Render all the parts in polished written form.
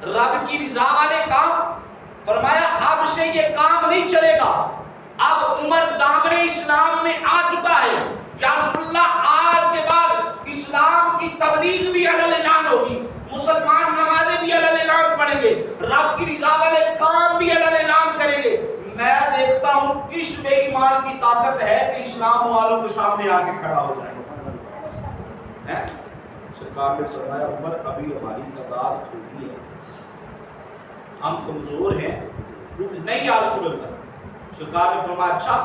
رب کی رضا والے کام، فرمایا اب سے یہ کام نہیں چلے گا، اب عمر دامن اسلام میں آ چکا ہے، یا رسول اللہ آج کے بعد اسلام کی تبلیغ بھی علی الاعلان ہوگی، مسلمان نمازیں بھی علی الاعلان پڑھیں گے، رب کی رضا والے کام بھی علی الاعلان کریں گے۔ میں دیکھتا ہوں کس بے ایمان کی طاقت ہے کہ اسلام والوں کے سامنے آ کے کھڑا ہو جائے۔ سرکار نے فرمایا عمر ابھی ہماری تعداد تھوڑی ہے، ہم کمزور ہیں، نہیں یا رسول اللہ۔ سرکار نے فرمایا اچھا،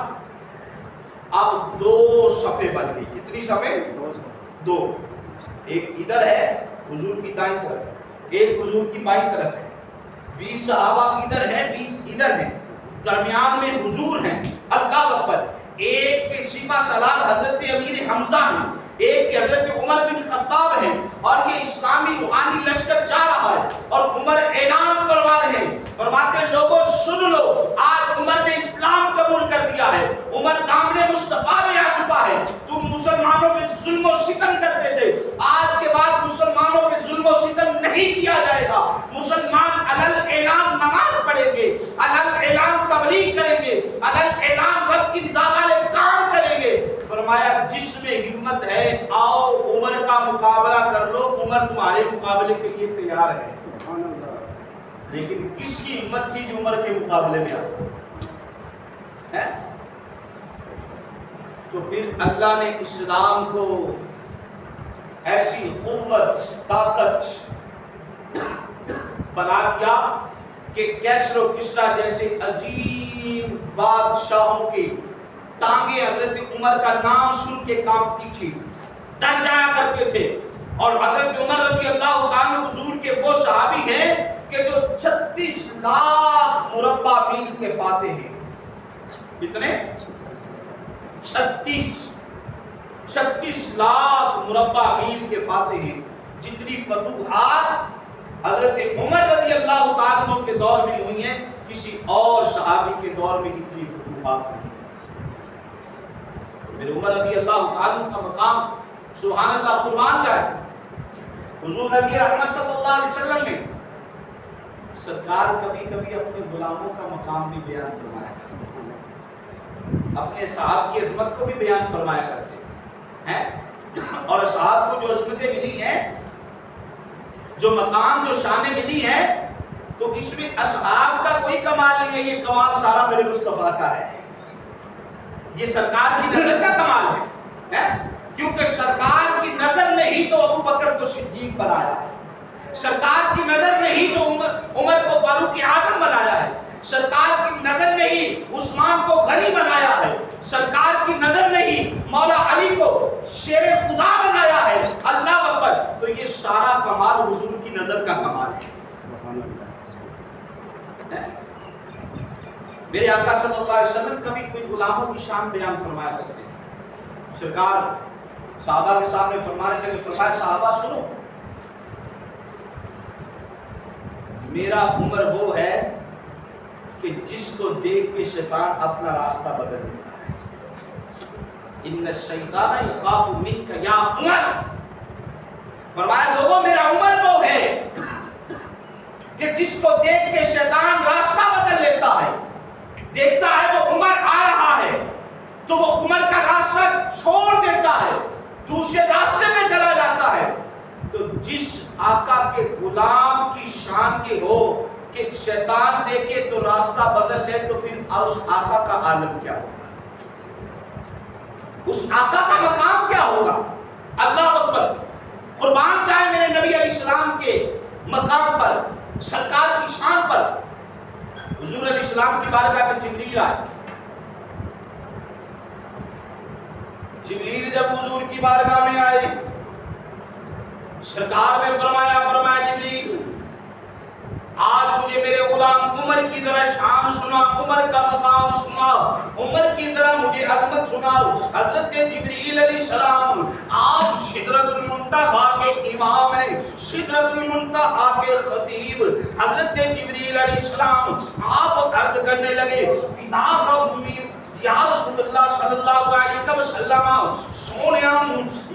اب 2 صفیں بن گئی۔ کتنی صفیں؟ 2۔ ایک ادھر ہے حضور کی دائیں طرف، ایک حضور کی بائیں طرف ہے، 20 صحابہ ادھر ہیں، 20 ادھر ہیں، درمیان میں حضور ہیں۔ اللہ اکبر۔ ایک کے سپہ سالار حضرت امیر حمزہ ہیں، ایک کے حضرت عمر بن خطاب ہیں، اور یہ اسلامی روحانی لشکر جا رہا ہے، اور عمر اعلان کروا رہے ہیں، فرماتے ہیں لوگوں سن لو، آج عمر نے اسلام قبول کر دیا ہے، عمر دامن مصطفیٰ میں آ چکا ہے، تم مسلمانوں پہ ظلم و ستم کرتے تھے، آج کے بعد مسلمانوں پہ ظلم و ستم نہیں کیا جائے گا، مسلمان علل اعلان نماز پڑھیں گے، علل اعلان تبلیغ کریں گے، علل اعلان رب کی رضا والے کام کریں گے۔ فرمایا جس میں ہمت ہے آؤ عمر کا مقابلہ کر لو، عمر تمہارے مقابلے کے لیے تیار ہے۔ لیکن کس کی ہمت تھی جو عمر کے مقابلے میں آتا ہے؟ تو پھر اللہ نے اسلام کو ایسی قوت طاقت بنا دیا کہ کیسر و کسریٰ جیسے عظیم بادشاہوں کی ٹانگیں حضرت عمر کا نام سن کے کانپتی تھی، ڈر جایا کرتے تھے۔ اور حضرت عمر رضی اللہ تعالیٰ حضور کے وہ صحابی ہیں کہ جو 36 لاکھ مربع میل کے فاتح ہیں۔ کتنے؟ 36 لاکھ مربع میل کے فاتح ہیں۔ جتنی فتوحات حضرت عمر رضی اللہ تعالیٰ کے دور میں ہوئی ہیں، کسی اور صحابی کے دور میں اتنی فتوحات ہوئی۔ میرے عمر رضی اللہ تعالیٰ کا مقام سبحان اللہ قربان جائے۔ حضور نبی رحمت صلی اللہ علیہ وسلم نے سرکار کبھی کبھی اپنے غلاموں کا مقام بھی بیان فرمایا، اپنے صحاب کی عظمت کو بھی بیان فرمایا کرتے ہیں، اور صحاب کو جو عظمتیں ملی ہیں، جو مقام جو شانیں ملی ہیں، تو اس میں اصحاب کا کوئی کمال نہیں ہے، یہ کمال سارا میرے مصطفیٰ کا ہے، یہ سرکار کی نظر کا کمال ہے، کیونکہ سرکار کی نظر نے ہی تو ابو بکر کو صدیق بنایا ہے، سرکار کی نظر نے ہی تو عمر کو فاروق اعظم بنایا ہے، سرکار کی نظر نے ہی عثمان کو غنی بنایا ہے، سرکار کی نظر نے ہی مولا علی کو شیر خدا بنایا ہے۔ اللہ اکبر۔ تو یہ سارا کمال حضور کی نظر کا کمال ہے۔ میرے آقا صلی اللہ علیہ وسلم کبھی کوئی غلاموں کی شان بیان فرمایا کرتے ہیں، سرکار صحابہ کے سامنے فرمانے لگے، فرمایا صحابہ سنو، میرا عمر وہ ہے کہ جس کو دیکھ کے شیطان اپنا راستہ بدل دیتا ہے۔ ان الشیطان یخاف منک یا عمر، فرمایا لوگوں میرا عمر وہ ہے کہ جس کو دیکھ کے شیطان راستہ بدل لیتا ہے، دیکھتا ہے وہ عمر آ رہا ہے تو وہ عمر کا راستہ چھوڑ دیتا ہے، دوسرے راستے میں چلا جاتا ہے۔ تو جس آقا کے غلام کی شان کے ہو کہ شیطان دیکھے تو راستہ بدل لے، تو پھر اس آقا کا عالم کیا ہوگا، اس آقا کا مقام کیا ہوگا۔ اللہ اکبر۔ قربان جائے میرے نبی علیہ السلام کے مقام پر، سرکار کی شان پر۔ حضور علیہ السلام کی بارگاہ میں جبریل آئے، جبریل جب حضور کی بارگاہ میں آئے، سرکار نے فرمایا جبریل آج مجھے میرے غلام عمر کی ذرا شان سنا، عمر کا مقام سنا، عمر کی ذرا مجھے عظمت سناؤ۔ حضرت جبریل علیہ السلام آپ سدرۃ المنتہا کے امام ہیں، سدرۃ المنتہا کے خطیب حضرت جبریل علیہ السلام آپ عرض کرنے لگے، فداک امیر یا رسول اللہ صلی اللہ علیہ وسلم، سونیا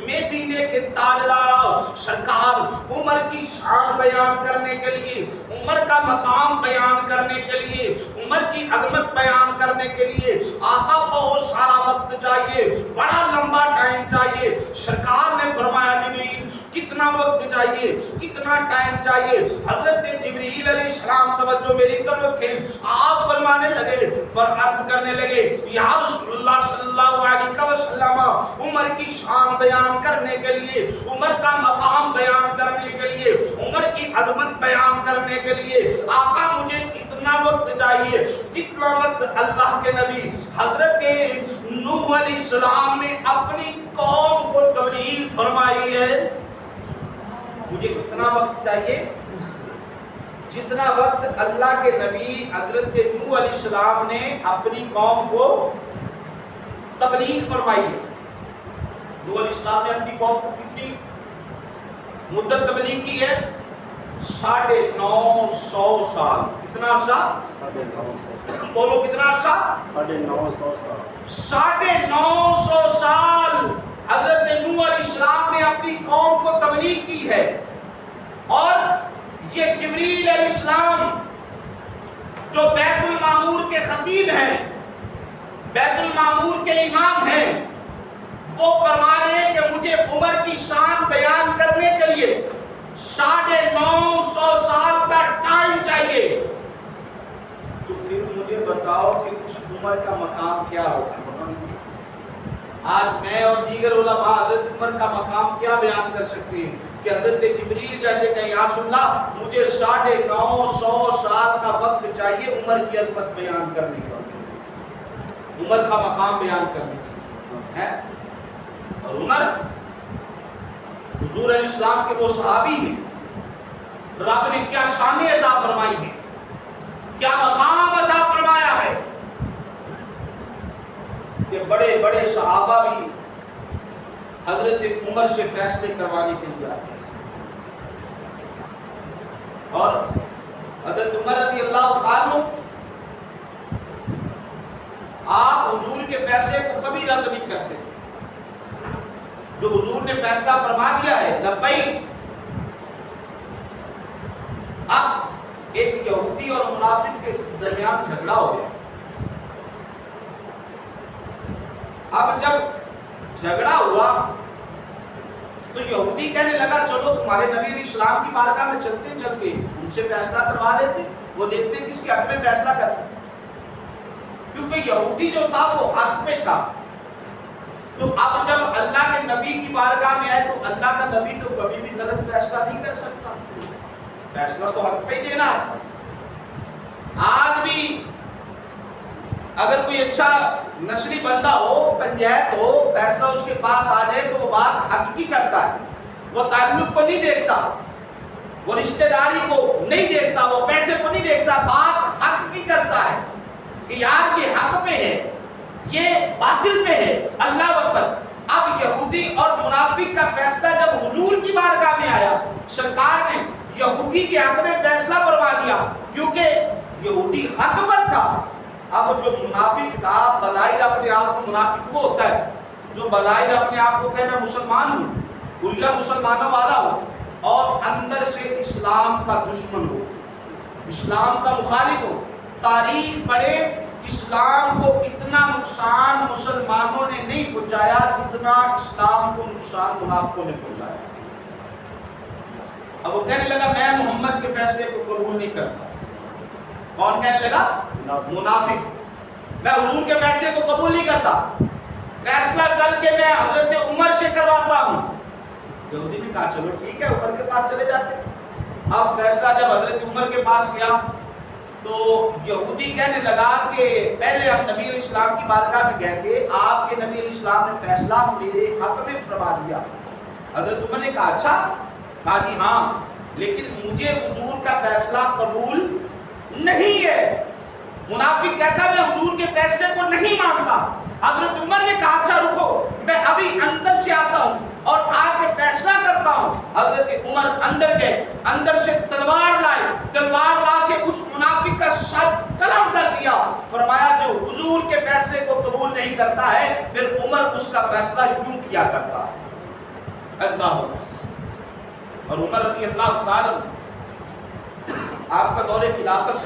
مدینے کے تاجدار سرکار عمر کی شان بیان کرنے کے لیے، عمر کا مقام بیان کرنے کے لیے، عمر کی عظمت بیان کرنے کے لیے آقا بہت سارا وقت چاہیے، بڑا لمبا ٹائم چاہیے۔ سرکار نے فرمایا جبریل کتنا وقت چاہیے، کتنا ٹائم چاہیے؟ حضرت جبریل علیہ السلام توجہ میری طرف رکھیں، آپ فرمانے لگے، عرض کرنے لگے یا رسول اللہ صلی اللہ علیہ وسلم، عمر کی شان بیان کرنے کے لیے، عمر کا مقام بیان کرنے کے لیے، عمر کی عظمت بیان کرنے کے لیے آقا مجھے اتنا وقت چاہیے جتنا وقت اللہ کے نبی حضرت نوح علیہ السلام نے اپنی قوم کو تبلیغ فرمائی ہے۔ مجھے کتنا وقت چاہیے؟ جتنا وقت اللہ کے نبی حضرت نوح علیہ السلام نے اپنی قوم کو تبلیغ فرمائی ہے۔ نوح علیہ السلام نے اپنی قوم کو کتنی مدت تبلیغ کی ہے؟ 950 سال۔ کتنا عرصہ؟ بولو کتنا عرصہ؟ 950 سال حضرت نوح علیہ السلام نے اپنی قوم کو تبلیغ کی ہے، اور یہ جبریل علیہ السلام جو بیت المعمور کے خطیب ہیں، بیت المعمور کے امام ہیں، وہ فرما رہے ہیں کہ مجھے عمر کی شان بیان کرنے کے لیے 950 سال کا ٹائم چاہیے۔ تو پھر مجھے بتاؤ کہ اس عمر کا مقام کیا ہوگا؟ آج میں اور دیگر علماء حضرت عمر کا مقام کیا بیان کر سکتے ہیں کہ حضرت جبریل جیسے کہیں یا رسول اللہ مجھے 950 سال کا وقت چاہیے عمر کی عظمت بیان کرنے کا، عمر کا مقام بیان کرنے کا ہے۔ اور عمر حضور علیہ السلام کے وہ صحابی ہیں، رب نے کیا شان عطا فرمائی ہے، کیا مقام عطا فرمایا ہے کہ بڑے بڑے صحابہ بھی حضرت عمر سے فیصلے کروانے کے لیے آتے ہیں۔ اور حضرت عمر رضی اللہ تعالیٰ آپ حضور کے فیصلے کو کبھی رد نہیں کرتے، جو حضور نے فیصلہ فرما دیا ہے لبیک۔ اب ایک یہودی اور منافق کے درمیان جھگڑا ہو گیا۔ اب جب جھگڑا ہوا تو یہودی کہنے لگا چلو تمہارے نبی علیہ السلام کی بارگاہ میں چلتے چلتے ان سے فیصلہ کروا لیتے، وہ دیکھتے کس کے حق میں فیصلہ کرتے، کیونکہ یہودی جو تھا وہ حق میں تھا۔ تو اب جب اللہ کے نبی کی بارگاہ میں آئے تو اللہ کا نبی تو کبھی بھی غلط فیصلہ نہیں کر سکتا، فیصلہ تو حق پہ ہی دینا ہے۔ آج بھی اگر کوئی اچھا نسلی بندہ ہو، پنچایت ہو، فیصلہ اس کے پاس آ جائے تو وہ بات حق کی کرتا ہے، وہ تعلق کو نہیں دیکھتا، وہ رشتہ داری کو نہیں دیکھتا، وہ پیسے کو نہیں دیکھتا، بات حق کی کرتا ہے کہ یار یہ حق پہ ہے، یہ باطل پہ ہے، اللہ اکبر۔ اب یہودی اور منافق کا فیصلہ جب حضور کی بارگاہ میں آیا، سرکار نے یہودی کے حق میں فیصلہ کروا دیا کیونکہ یہودی حق پر تھا۔ اب جو منافق تھا، بظاہر اپنے آپ کو منافق وہ ہوتا ہے جو بظاہر اپنے آپ کو کہے میں مسلمان ہوں، بھولیا مسلمانوں والا ہوں، اور اندر سے اسلام کا دشمن ہو، اسلام کا مخالف ہو۔ تاریخ پڑھے، اسلام کو اتنا نقصان مسلمانوں نے نہیں پہنچایا جتنا اسلام کو نقصان منافقوں نے پہنچایا۔ اب وہ کہنے لگا میں محمد کے فیصلے کو قبول نہیں کرتا۔ کون کہنے لگا؟ منافق۔ میں حضور کے فیصلے کو قبول نہیں کرتا، فیصلہ چل کے میں حضرت عمر سے کرواتا ہوں۔ یہودی نے کہا چلو ٹھیک ہے، عمر کے پاس چلے جاتے۔ اب فیصلہ جب حضرت عمر کے پاس گیا تو یہودی کہنے لگا کہ پہلے ہم نبی علیہ السلام کی بارگاہ میں گئے تھے، آپ کے نبی علیہ السلام نے فیصلہ میرے حق میں فرما دیا۔ حضرت عمر نے کہا اچھا؟ کہا جی ہاں، لیکن مجھے حضور کا فیصلہ قبول نہیں ہے۔ منافق کہتا میں حضور کے فیصلے کو نہیں مانتا۔ حضرت عمر نے کہا اچھا رکو، میں ابھی اندر سے آتا ہوں اور آ کے فیصلہ کرتا ہوں۔ حضرت عمر اندر گئے، اندر سے تلوار لائے، تلوار لا کے اس منافق کا سر قلم کر دیا۔ فرمایا جو حضور کے فیصلے کو قبول نہیں کرتا ہے پھر عمر اس کا فیصلہ کیوں کیا کرتا ہے؟ اللہ اور عمر رضی اللہ تعالی آپ کا دور خلافت ہے،